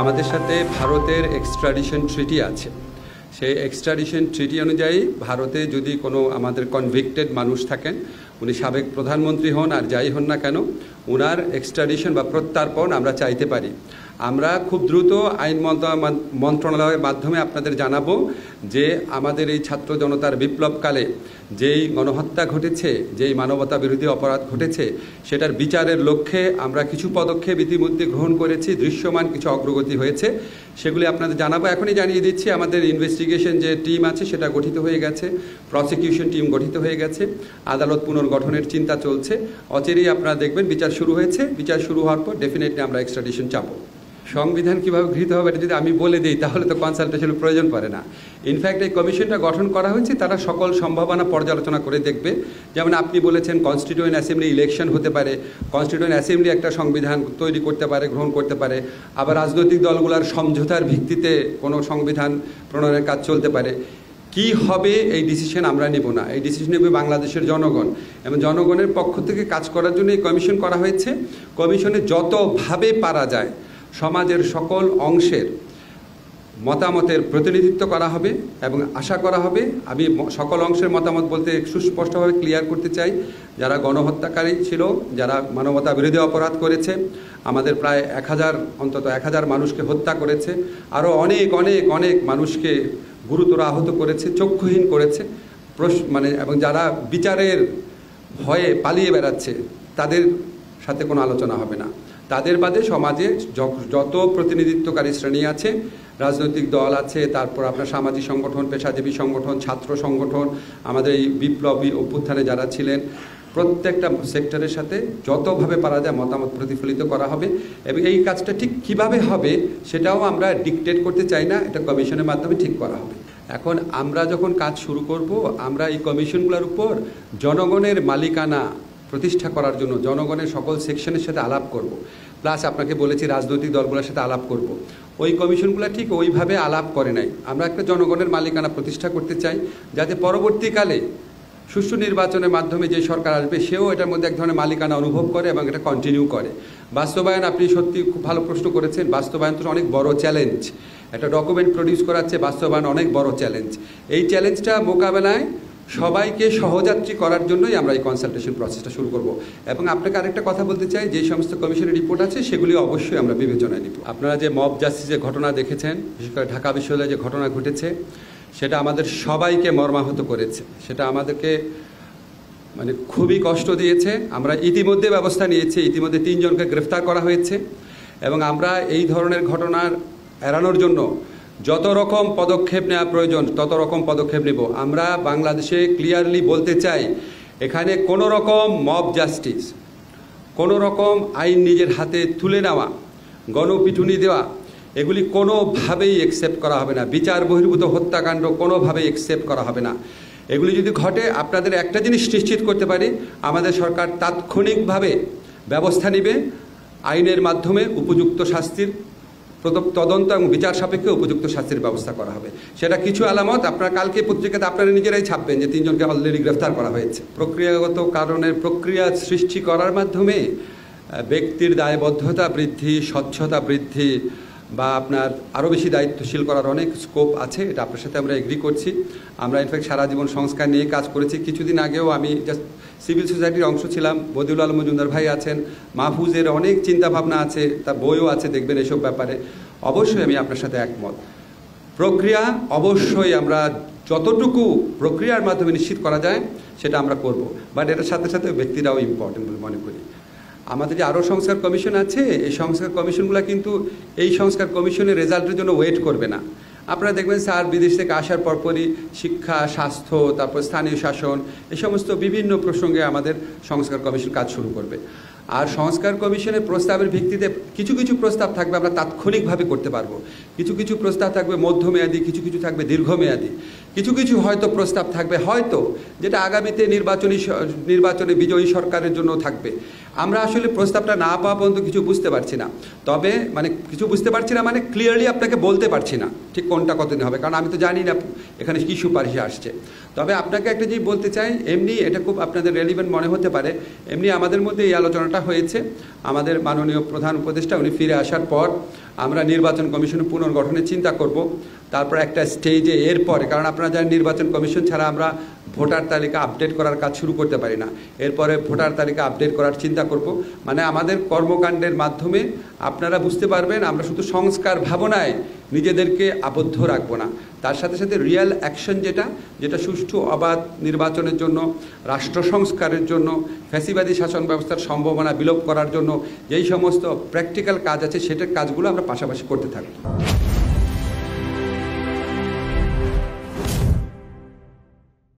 আমাদের সাথে ভারতের এক্সট্রাডিশন ট্রিটি আছে। সেই এক্সট্রাডিশন ট্রিটি অনুযায়ী ভারতে যদি কোনো আমাদের কনভিক্টেড মানুষ থাকেন, উনি সাবেক প্রধানমন্ত্রী হন আর যাই হন না কেন, ওনার এক্সট্রাডিশন বা প্রত্যার্পণ আমরা চাইতে পারি। আমরা খুব দ্রুত আইন মন্ত্রণালয়ের মাধ্যমে আপনাদের জানাবো যে আমাদের এই ছাত্র জনতার বিপ্লবকালে যেই গণহত্যা ঘটেছে, যেই মানবতা বিরোধী অপরাধ ঘটেছে, সেটার বিচারের লক্ষ্যে আমরা কিছু পদক্ষেপ ইতিমধ্যে গ্রহণ করেছি। দৃশ্যমান কিছু অগ্রগতি হয়েছে, সেগুলি আপনাদের জানাবো। এখনই জানিয়ে দিচ্ছি, আমাদের ইনভেস্টিগেশন যে টিম আছে সেটা গঠিত হয়ে গেছে, প্রসিকিউশন টিম গঠিত হয়ে গেছে, আদালত পুনর্গঠনের চিন্তা চলছে। অচিরেই আপনারা দেখবেন বিচার শুরু হয়েছে। বিচার শুরু হওয়ার পর ডেফিনেটলি আমরা এক্সট্রাডিশন চাবো। সংবিধান কীভাবে গৃহীত হবে এটা যদি আমি বলে দিই তাহলে তো কনসালটেশনের প্রয়োজন পড়ে না। ইনফ্যাক্ট এই কমিশনটা গঠন করা হয়েছে, তারা সকল সম্ভাবনা পর্যালোচনা করে দেখবে। যেমন আপনি বলেছেন কনস্টিটিউয়েন্ট অ্যাসেম্বলি ইলেকশন হতে পারে, কনস্টিটিউয়েন্ট অ্যাসেম্বলি একটা সংবিধান তৈরি করতে পারে, গ্রহণ করতে পারে। আবার রাজনৈতিক দলগুলোর সমঝোতার ভিত্তিতে কোনো সংবিধান প্রণয়নের কাজ চলতে পারে। কি হবে এই ডিসিশন আমরা নেব না, এই ডিসিশন নেবে বাংলাদেশের জনগণ, এবং জনগণের পক্ষ থেকে কাজ করার জন্য এই কমিশন করা হয়েছে। কমিশনে যতভাবে পারা যায় সমাজের সকল অংশের মতামতের প্রতিনিধিত্ব করা হবে এবং আশা করা হবে, আমি সকল অংশের মতামত বলতে সুস্পষ্টভাবে ক্লিয়ার করতে চাই, যারা গণহত্যাকারী ছিল, যারা মানবতা বিরোধী অপরাধ করেছে, আমাদের প্রায় অন্তত 1000 মানুষকে হত্যা করেছে, আরও অনেক অনেক অনেক মানুষকে গুরুতর আহত করেছে, চক্ষুহীন করেছে, এবং যারা বিচারের ভয়ে পালিয়ে বেড়াচ্ছে, তাদের সাথে কোনো আলোচনা হবে না। তাদের বাদে সমাজে যত প্রতিনিধিত্বকারী শ্রেণী আছে, রাজনৈতিক দল আছে, তারপর আপনার সামাজিক সংগঠন, পেশাজীবী সংগঠন, ছাত্র সংগঠন, আমাদের এই বিপ্লবী অভ্যুত্থানে যারা ছিলেন, প্রত্যেকটা সেক্টরের সাথে যতভাবে পারা যায় মতামত প্রতিফলিত করা হবে। এবং এই কাজটা ঠিক কিভাবে হবে সেটাও আমরা ডিকটেট করতে চাই না, এটা কমিশনের মাধ্যমে ঠিক করা হবে। এখন আমরা যখন কাজ শুরু করব, আমরা এই কমিশনগুলোর উপর জনগণের মালিকানা প্রতিষ্ঠা করার জন্য জনগণের সকল সেকশনের সাথে আলাপ করব। প্লাস আপনাকে বলেছি রাজনৈতিক দলগুলোর সাথে আলাপ করব। ওই কমিশনগুলো ঠিক ওইভাবে আলাপ করে নাই। আমরা একটা জনগণের মালিকানা প্রতিষ্ঠা করতে চাই, যাতে পরবর্তীকালে সুষ্ঠু নির্বাচনের মাধ্যমে যে সরকার আসবে সেও এটার মধ্যে এক ধরনের মালিকানা অনুভব করে এবং এটা কন্টিনিউ করে। বাস্তবায়ন, আপনি সত্যি খুব ভালো প্রশ্ন করেছেন। বাস্তবায়ন তো অনেক বড় চ্যালেঞ্জ। একটা ডকুমেন্ট প্রডিউস করাচ্ছে, বাস্তবায়ন অনেক বড় চ্যালেঞ্জ। এই চ্যালেঞ্জটা মোকাবেলায় সবাইকে সহযাত্রী করার জন্যই আমরা এই কনসালটেশন প্রসেসটা শুরু করব। এবং আপনাকে আরেকটা কথা বলতে চাই, যে সমস্ত কমিশনের রিপোর্ট আছে সেগুলি অবশ্যই আমরা বিবেচনায় নিব। আপনারা যে মব জাস্টিসের ঘটনা দেখেছেন, বিশেষ করে ঢাকা বিশ্ববিদ্যালয়ে যে ঘটনা ঘটেছে, সেটা আমাদের সবাইকে মর্মাহত করেছে। সেটা আমাদেরকে খুবই কষ্ট দিয়েছে। আমরা ইতিমধ্যে ব্যবস্থা নিয়েছি, ইতিমধ্যে 3 জনকে গ্রেফতার করা হয়েছে, এবং আমরা এই ধরনের ঘটনার এড়ানোর জন্য যত রকম পদক্ষেপ নেওয়া প্রয়োজন তত রকম পদক্ষেপ নেব। আমরা বাংলাদেশে ক্লিয়ারলি বলতে চাই, এখানে কোনো রকম মব জাস্টিস, কোনো রকম আইন নিজের হাতে তুলে নেওয়া, গণপিটুনি দেওয়া, এগুলি কোনোভাবেই অ্যাকসেপ্ট করা হবে না। বিচার বহির্ভূত হত্যাকাণ্ড কোনোভাবেই অ্যাকসেপ্ট করা হবে না। এগুলি যদি ঘটে, আপনাদের একটা জিনিস নিশ্চিত করতে পারি, আমাদের সরকার তাৎক্ষণিকভাবে ব্যবস্থা নেবে, আইনের মাধ্যমে উপযুক্ত শাস্তির তদন্ত এবং বিচার সাপেক্ষে উপযুক্ত শাস্তির ব্যবস্থা করা হবে। সেটা কিছু আলামত আপনারা কালকে পত্রিকাতে আপনারা নিজেরাই ছাপবেন যে 3 জনকে অলরেডি গ্রেফতার করা হয়েছে। প্রক্রিয়াগত কারণের প্রক্রিয়া সৃষ্টি করার মাধ্যমে ব্যক্তির দায়বদ্ধতা বৃদ্ধি, স্বচ্ছতা বৃদ্ধি বা আপনার আরও বেশি দায়িত্বশীল করার অনেক স্কোপ আছে। এটা আপনার সাথে আমরা এগ্রি করছি। আমরা ইনফ্যাক্ট সারা জীবন সংস্কার নিয়ে কাজ করেছি। কিছুদিন আগেও আমি জাস্ট সিভিল সোসাইটির অংশ ছিলাম। বদিউল আলম মজুমদার ভাই আছেন, মাহফুজের অনেক চিন্তাভাবনা আছে, তার বইও আছে, দেখবেন এসব ব্যাপারে। অবশ্যই আমি আপনার সাথে একমত। প্রক্রিয়া অবশ্যই আমরা যতটুকু প্রক্রিয়ার মাধ্যমে নিশ্চিত করা যায় সেটা আমরা করব, বাট এটার সাথে সাথে ব্যক্তিরাও ইম্পর্টেন্ট বলে মনে করি। আমাদের যে আরও সংস্কার কমিশন আছে, এই সংস্কার কমিশনগুলো কিন্তু এই সংস্কার কমিশনের রেজাল্টের জন্য ওয়েট করবে না। আপনারা দেখবেন স্যার বিদেশ থেকে আসার পরপরই শিক্ষা, স্বাস্থ্য, তারপর স্থানীয় শাসন, এই সমস্ত বিভিন্ন প্রসঙ্গে আমাদের সংস্কার কমিশন কাজ শুরু করবে। আর সংস্কার কমিশনের প্রস্তাবের ভিত্তিতে কিছু কিছু প্রস্তাব থাকবে আমরা তাৎক্ষণিকভাবে করতে পারবো, কিছু কিছু প্রস্তাব থাকবে মধ্যমেয়াদী, কিছু কিছু থাকবে দীর্ঘমেয়াদী, কিছু কিছু হয়তো প্রস্তাব থাকবে হয়তো যেটা আগামীতে নির্বাচনে বিজয়ী সরকারের জন্য থাকবে। আমরা আসলে প্রস্তাবটা না পাওয়া পর্যন্ত কিছু বুঝতে পারছি না। তবে মানে কিছু বুঝতে পারছি না মানে ক্লিয়ারলি আপনাকে বলতে পারছি না ঠিক কোনটা কতদিন হবে, কারণ আমি তো জানি না এখানে কী সুপারিশে আসছে। তবে আপনাকে একটা জিনিস বলতে চাই, এমনি এটা খুব আপনাদের রেলিভেন্ট মনে হতে পারে, এমনি আমাদের মধ্যে এই আলোচনাটা হয়েছে। আমাদের মাননীয় প্রধান উপদেষ্টা উনি ফিরে আসার পর আমরা নির্বাচন কমিশন পুনর্গঠনের চিন্তা করব। তারপর একটা স্টেজে এরপরে, কারণ আপনারা জানেন নির্বাচন কমিশন ছাড়া আমরা ভোটার তালিকা আপডেট করার কাজ শুরু করতে পারি না। এরপরে ভোটার তালিকা আপডেট করার চিন্তা করব। মানে আমাদের কর্মকাণ্ডের মাধ্যমে আপনারা বুঝতে পারবেন আমরা শুধু সংস্কার ভাবনায় নিজেদেরকে আবদ্ধ রাখবো না, তার সাথে সাথে রিয়েল অ্যাকশন যেটা সুষ্ঠু অবাধ নির্বাচনের জন্য, রাষ্ট্র সংস্কারের জন্য, ফ্যাসিবাদী শাসন ব্যবস্থার সম্ভাবনা বিলোপ করার জন্য যেই সমস্ত প্র্যাকটিক্যাল কাজ আছে সেটার কাজগুলো আমরা পাশাপাশি করতে থাকবো।